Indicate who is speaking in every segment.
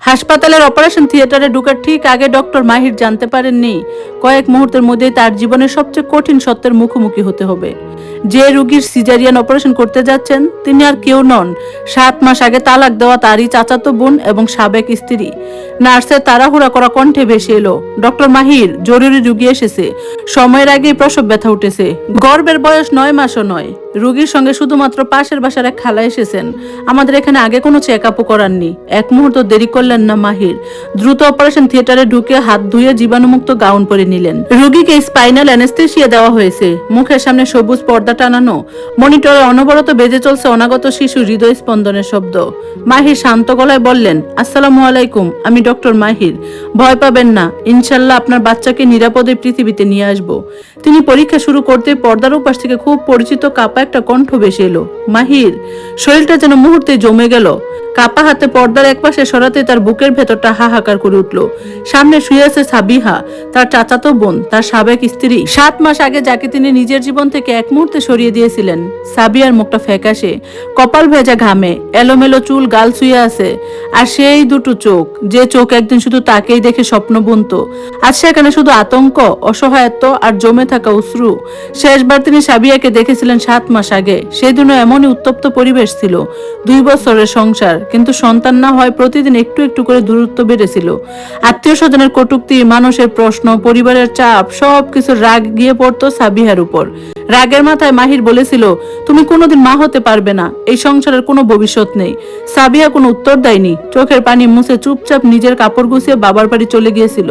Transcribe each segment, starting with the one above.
Speaker 1: হাসপাতালের অপারেশন থিয়েটারে ঢোকার ঠিক আগে ডক্টর মাহির জানতে পারেননি কয়েক মুহূর্তের মধ্যেই তার জীবনের সবচেয়ে কঠিন সত্যের মুখোমুখি হতে হবে। যে রোগীর সিজারিয়ান অপারেশন করতে যাচ্ছেন তিনি আর কেউ নন, 7 মাস আগে তালাক দেওয়া তারই চাচাতো বোন এবং সাবেক স্ত্রী। নার্সের তাড়াহুড়া করা কণ্ঠে ভেসে এলো, ডক্টর মাহির, জরুরি রোগী এসেছে, সময়ের আগেই প্রসব ব্যথা উঠেছে, গর্ভের বয়স 9 মাসও নয়। রোগীর সঙ্গে শুধুমাত্র পাশের বাসার এক খালা এসেছেন, আমাদের এখানে আগে কোনো চেক আপও করাননি। এক মুহূর্ত দেরি করলেন না মাহির, দ্রুত অপারেশন থিয়েটারে ঢুকে হাত ধুয়ে জীবাণুমুক্ত গাউন পরে নিলেন। রোগীকে স্পাইনাল অ্যানেস্থেসিয়া দেওয়া হয়েছে, মুখের সামনে সবুজ পর্দা টানানো, মনিটরে অনবরত বেজে চলছে অনাগত শিশু হৃদয় স্পন্দনের শব্দ। মাহির শান্ত গলায় বললেন, আসসালামু আলাইকুম, আমি ডক্টর মাহির, ভয় পাবেন না, ইনশাল্লাহ আপনার বাচ্চাকে নিরাপদে পৃথিবীতে নিয়ে আসব। তিনি পরীক্ষা শুরু করতে পর্দার উপাস থেকে খুব পরিচিত কাপা একটা কণ্ঠ ভেসে এলো। মাহির শরীরটা যেন মুহূর্তে জমে গেল, কাপা হাতে পর্দার একপাশে সরাতে তার বুকের ভেতরটা হাহাকার করে উঠল। সামনে শুয়ে আছে সাবিহা, তার চাচাতো বোন, তার সাবেক স্ত্রী, 7 মাস আগে যাকে তিনি নিজের জীবন থেকে এক মুহূর্তে সরিয়ে দিয়েছিলেন। সাবিয়ার মুখটা ফ্যাকাশে, কপাল ভেজা ঘামে, এলোমেলো চুল গাল ছুঁয়ে আছে, আর সেই দুটো চোখ, যে চোখ একদিন শুধু তাকেই দেখে স্বপ্ন বুনত, আজ সেখানে শুধু আতঙ্ক, অসহায়ত্ব আর জমে থাকা অশ্রু। শেষবার তিনি সাবিয়াকে দেখেছিলেন 7 মাস আগে, সেদিনও এমনই উত্তপ্ত পরিবেশ ছিল। 2 বছরের সংসার, কিন্তু সন্তান না হয় প্রতিদিন একটু একটু করে দূরত্ব বেড়েছিল। আত্মীয় স্বজনের কটূক্তি, মানুষের প্রশ্ন, পরিবারের চাপ, সবকিছুর রাগ গিয়ে পড়তো সাবিহার উপর। রাগের মাথায় মাহির বলেছিল, তুমি কোনোদিন মা হতে পারবে না, এই সংসারের কোনো ভবিষ্যৎ নেই। সাবিহা কোনো উত্তর দেয়নি, চোখের পানি মুছে চুপচাপ নিজের কাপড় গুছিয়ে বাবার বাড়ি চলে গিয়েছিল।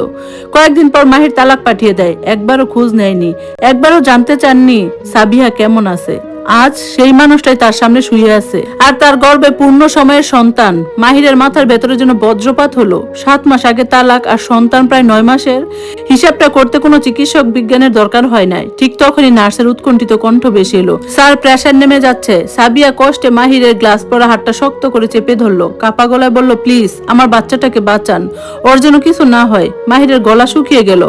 Speaker 1: কয়েকদিন পর মাহির তালাক পাঠিয়ে দেয়, একবারও খোঁজ নেয়নি, একবারও জানতে চাননি সাবিহা কেমন আছে। আজ সেই মানুষটাই তার সামনে শুয়ে আছে, আর তার গর্ভে পূর্ণ সময়ের সন্তান। মাহিরের মাথার ভেতরে যেন বজ্রপাত হলো। 7 মাস আগে তালাক, আর সন্তান প্রায় 9 মাসের। হিসাবটা করতে কোনো চিকিৎসক বিজ্ঞানের দরকার হয় নাই। ঠিক তখনই নার্সের উৎকণ্ঠিত কণ্ঠ ভেসে এলো, স্যার, প্রেসার নেমে যাচ্ছে। সাবিয়া কষ্টে মাহিরের গ্লাস পরা হাতটা শক্ত করে চেপে ধরলো, কাপা গলায় বলল, প্লিজ আমার বাচ্চাটাকে বাঁচান, ওর যেন কিছু না হয়। মাহিরের গলা শুকিয়ে গেল,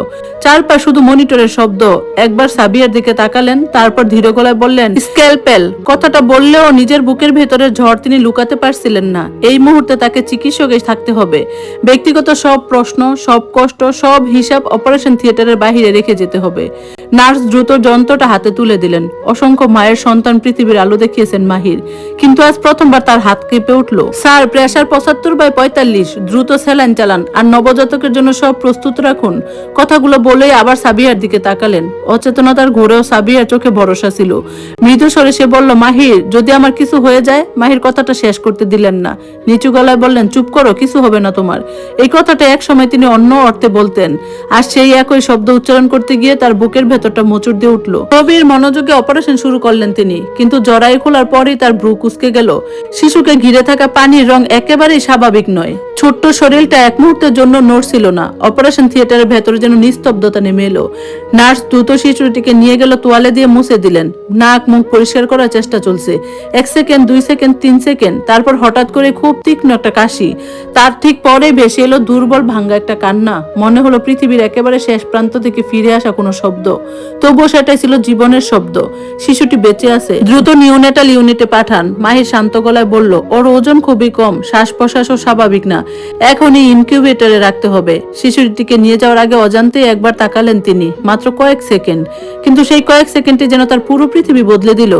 Speaker 1: চারপাশ শুধু মনিটরের শব্দ। একবার সাবিয়ার দিকে তাকালেন, তারপর ধীর গলায় বললেন, স্ক্যালপেল। কথাটা বললেও নিজের বুকের ভেতরের ঝড় তিনি লুকাতে পারছিলেন না। এই মুহূর্তে তাকে চিকিৎসকে থাকতে হবে। ব্যক্তিগত সব প্রশ্ন, সব কষ্ট, সব হিসাব অপারেশন থিয়েটারের বাহিরে রেখে যেতে হবে। নার্স দ্রুত যন্ত্রটা হাতে তুলে দিলেন। অসংখ্য মায়ের সন্তান পৃথিবীর আলো দেখিয়েছেন মাহির, কিন্তু আজ প্রথমবার তার হাত কেঁপে উঠল। স্যার, প্রেসার 75/45, দ্রুত স্যালাইন চালান, আর নবজাতকের জন্য সব প্রস্তুত রাখুন। কথাগুলো বলেই আবার সাবিয়ার দিকে তাকালেন। অচেতনতার ঘোরেও সাবিয়ার চোখে ভরসা ছিল। মৃদু স্বরে সে বলল, মাহির, যদি আমার কিছু হয়ে যায়। মাহির কথাটা শেষ করতে দিলেন না, নিচু গলায় বললেন, চুপ করো, কিছু হবে না তোমার। এই কথাটা এক সময় তিনি অন্য অর্থে বলতেন, আর সেই একই শব্দ উচ্চারণ করতে গিয়ে তার বুকের ভেতরটা মোচড় দিয়ে উঠল। গভীর মনোযোগে অপারেশন শুরু করলেন তিনি, কিন্তু জরায়ু খোলার পরেই তার ভ্রু কুঁচকে গেল। শিশুকে ঘিরে থাকা পানির রং একেবারেই স্বাভাবিক নয়। ছোট্ট শরীরটা এক মুহূর্তের জন্য নড়ছিল না। অপারেশন থিয়েটারের ভেতরে যেন নিস্তব্ধতা নেমে এলো। নার্স দ্রুত শিশুটিকে নিয়ে গেল, তোয়ালে দিয়ে মুছে দিলেন। নাক মুখ পরিষ্কার করার চেষ্টা চলছে। 1 সেকেন্ড, 2 সেকেন্ড, 3 সেকেন্ড, তারপর হঠাৎ করে খুব তীক্ষ্ণ একটা কাশি। তার ঠিক পরে ভেসে এলো দুর্বল ভাঙ্গা একটা কান্না। মনে হলো পৃথিবীর একেবারে শেষ প্রান্ত থেকে ফিরে আসা কোনো শব্দ, তবুও সেটাই ছিল জীবনের শব্দ। শিশুটি বেঁচে আছে, দ্রুত নিউনেটাল ইউনিটে পাঠান। মাহির শান্ত গলায় বলল, ওর ওজন খুবই কম, শ্বাস প্রশ্বাসও স্বাভাবিক না, এখনই ইনকিউবেটরে রাখতে হবে। শিশুটিকে নিয়ে যাওয়ার আগে অজান্তেই একবার তাকালেন তিনি, মাত্র কয়েক সেকেন্ড, কিন্তু সেই কয়েক সেকেন্ডে যেন তার পুরো পৃথিবী বদলে দিল।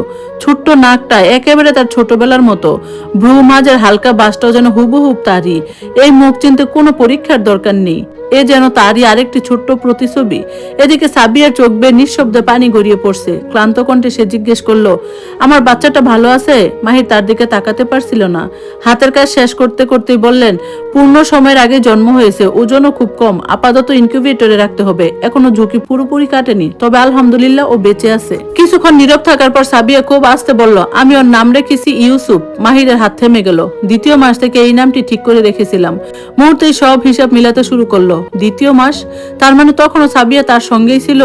Speaker 1: ছোট্ট নাকটা একেবারে তার ছোটবেলার মতো, ভ্রু মাঝের হালকা বাসটাও যেন হুবহুব তারই। এই মুখ চিনতে কোনো পরীক্ষার দরকার নেই, এ যেন তারই আরেকটি ছোট্ট প্রতিছবি। এদিকে সাবিয়ার চোখ বেয়ে নিঃশব্দে পানি গড়িয়ে পড়ছে। ক্লান্ত কণ্ঠে সে জিজ্ঞেস করলো, আমার বাচ্চাটা ভালো আছে? মাহির তার দিকে তাকাতে পারছিল না। হাতের কাজ শেষ করতে করতেই বললেন, পূর্ণ সময়ের আগে জন্ম হয়েছে, ওজনও খুব কম, আপাতত ইনকিউবেটরে রাখতে হবে, এখনো ঝুঁকি পুরোপুরি কাটেনি, তবে আলহামদুলিল্লাহ ও বেঁচে আছে। কিছুক্ষণ নীরব থাকার পর সাবিয়া খুব আস্তে বলল, আমি ওর নাম রেখেছি ইউসুফ। মাহিরের হাত থেমে গেল। 2য় মাস থেকে এই নামটি ঠিক করে রেখেছিলাম। মুহূর্তেই সব হিসাব মিলাতে শুরু করলো। 2য় মাস, তার মানে তখনও সাবিয়া তার সঙ্গেই ছিল।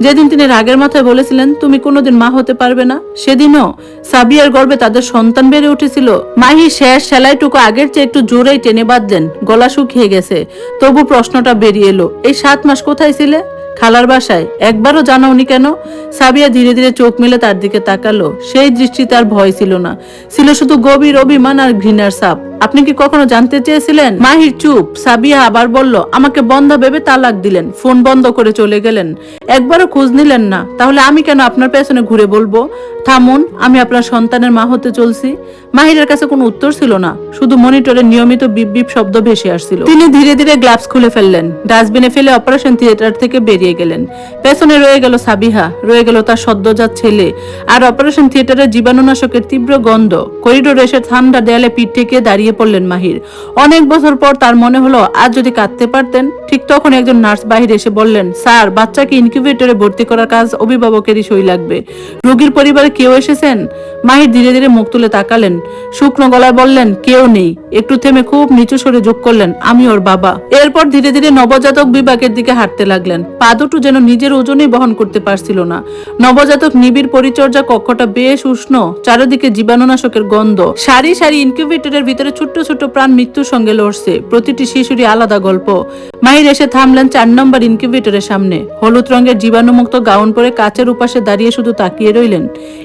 Speaker 1: যেদিন তিনি রাগের মাথায় বলেছিলেন, তুমি কোনোদিন মা হতে পারবে না, সেদিনও সাবিয়ার গর্ভে তাদের সন্তান বেড়ে উঠেছিল। মাহি শেষ সেলাইটুকু আগের চেয়ে একটু জোরেই টেনে বাঁধলেন। গলা শুকিয়ে গেছে, তবু প্রশ্নটা বেরিয়ে এলো, এই 7 মাস কোথায় ছিলে? খালার বাসায়? একবারও জানাওনি কেন? সাবিয়া ধীরে ধীরে চোখ মেলে তার দিকে তাকালো। সেই দৃষ্টিতে আর ভয় ছিল না, ছিল শুধু গভীর অভিমান আর ঘৃণার ছাপ। আপনি কি কখনো জানতে চেয়েছিলেন? মাহির চুপ। সাবিয়া আবার বলল, আমাকে বন্ধা ভেবে তালাক দিলেন, ফোন বন্ধ করে চলে গেলেন, একবারও খোঁজ নিলেন না। তাহলে আমি কেন আপনার পেছনে ঘুরে বলবো? থামুন, আমি আপনার সন্তানের মা হতে চলছি। মাহিরের কাছে কোনো উত্তর ছিল না, শুধু মনিটরে নিয়মিত বিপ বিপ শব্দ ভেসে আসছিল। তিনি ধীরে ধীরে গ্লাভস খুলে ফেললেন, ডাস্টবিনে ফেলে অপারেশন থিয়েটার থেকে বেরিয়ে গেলেন। পেছনে রয়ে গেল সাবিহা, রয়ে গেল তার সদ্যজাত ছেলে, আর অপারেশন থিয়েটারের জীবাণুনাশকের তীব্র গন্ধ। করিডোরে এসে ঠান্ডা দেয়ালে পিঠ থেকে দাঁড়িয়ে পড়লেন মাহির। অনেক বছর পর তার মনে হলো আজ যদি কাঁদতে পারতেন। ঠিক তখন একজন নার্স বাহিরে এসে বললেন, স্যার, বাচ্চাকে ইনকিউবেটরে ভর্তি করার কাজ অভিভাবকেরই সই লাগবে। রোগীর পরিবারে কেউ এসেছেন? মাহির ধীরে ধীরে মুখ তুলে তাকালেন, শুকনো গলায় বললেন, কেউ নেই। একটু থেমে খুব নিচু স্বরে যোগ করলেন, আমি ওর বাবা। এরপর ধীরে ধীরে নবজাতক বিভাগের দিকে হাঁটতে লাগলেন। পা দুটো যেন নিজের ওজনেই বহন করতে পারছিল না। নবজাতক নিবিড় পরিচর্যা কক্ষটা বেশ উষ্ণ, চারিদিকে জীবাণুনাশকের গন্ধ। সারি সারি ইনকিউবেটরের ভিতরে ছোট্ট ছোট্ট প্রাণ মৃত্যুর সঙ্গে লড়ছে, প্রতিটি শিশুরই আলাদা গল্প। মাহির এসে থামলেন 4 নম্বর ইনকিউবেটরের সামনে। হলুদ রঙের জীবাণুমুক্ত গাউন পরে কাচের উপাশে দাঁড়িয়ে শুধু তাকিয়ে রইলেন।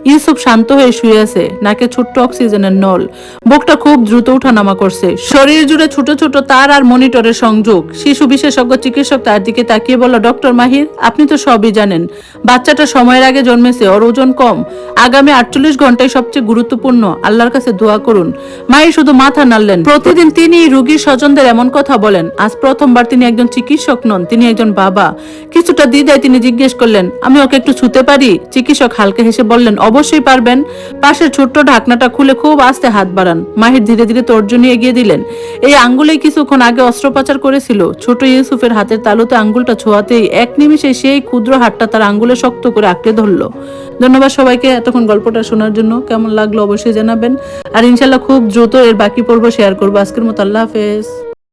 Speaker 1: ইউসুফ শান্ত হয়ে শুয়ে আছে, নাকে ছোট্ট অক্সিজেনের নল, বুকটা খুব দ্রুত উঠানামা করছে। শরীর জুড়ে ছোট ছোট তার আর মনিটরের সংযোগ। শিশু বিশেষজ্ঞ চিকিৎসক তার দিকে তাকিয়ে বলল, ডক্টর মাহির, আপনি তো সবই জানেন। বাচ্চাটা সময়ের আগে জন্মেছে, ওর ওজন কম, আগামী 48 ঘন্টায় সবচেয়ে গুরুত্বপূর্ণ, আল্লাহর কাছে দোয়া করুন। মাহির শুধু মাথা নাড়লেন। প্রতিদিন তিনি রোগীর স্বজনদের এমন কথা বলেন, আজ প্রথমবার তিনি একজন চিকিৎসক নন, তিনি একজন বাবা। কিছুটা দ্বিধায় তিনি জিজ্ঞেস করলেন, আমি ওকে একটু ছুতে পারি? চিকিৎসক হালকা হেসে বললেন, অবশ্যই পারবেন। পাশের ছোট্ট ঢাকনাটা খুলে খুব আস্তে হাত বাড়ান। মাহির ধীরে ধীরে তর্জনী এগিয়ে দিলেন। এই আঙ্গুলেই কিছুক্ষণ আগে অস্ত্রোপচার করেছিল। ছোট ইউসুফের হাতের তালুতে আঙ্গুলটা ছোঁয়াতেই এক নিমিষে সেই ক্ষুদ্র হাতটা তার আঙ্গুলে শক্ত করে আঁকড়ে ধরলো। ধন্যবাদ সবাইকে এতক্ষণ গল্পটা শোনার জন্য। কেমন লাগলো অবশ্যই জানাবেন, আর ইনশাল্লাহ খুব দ্রুত এর বাকি পর্ব শেয়ার করবো। আজকের মতো আল্লাহ হাফেজ।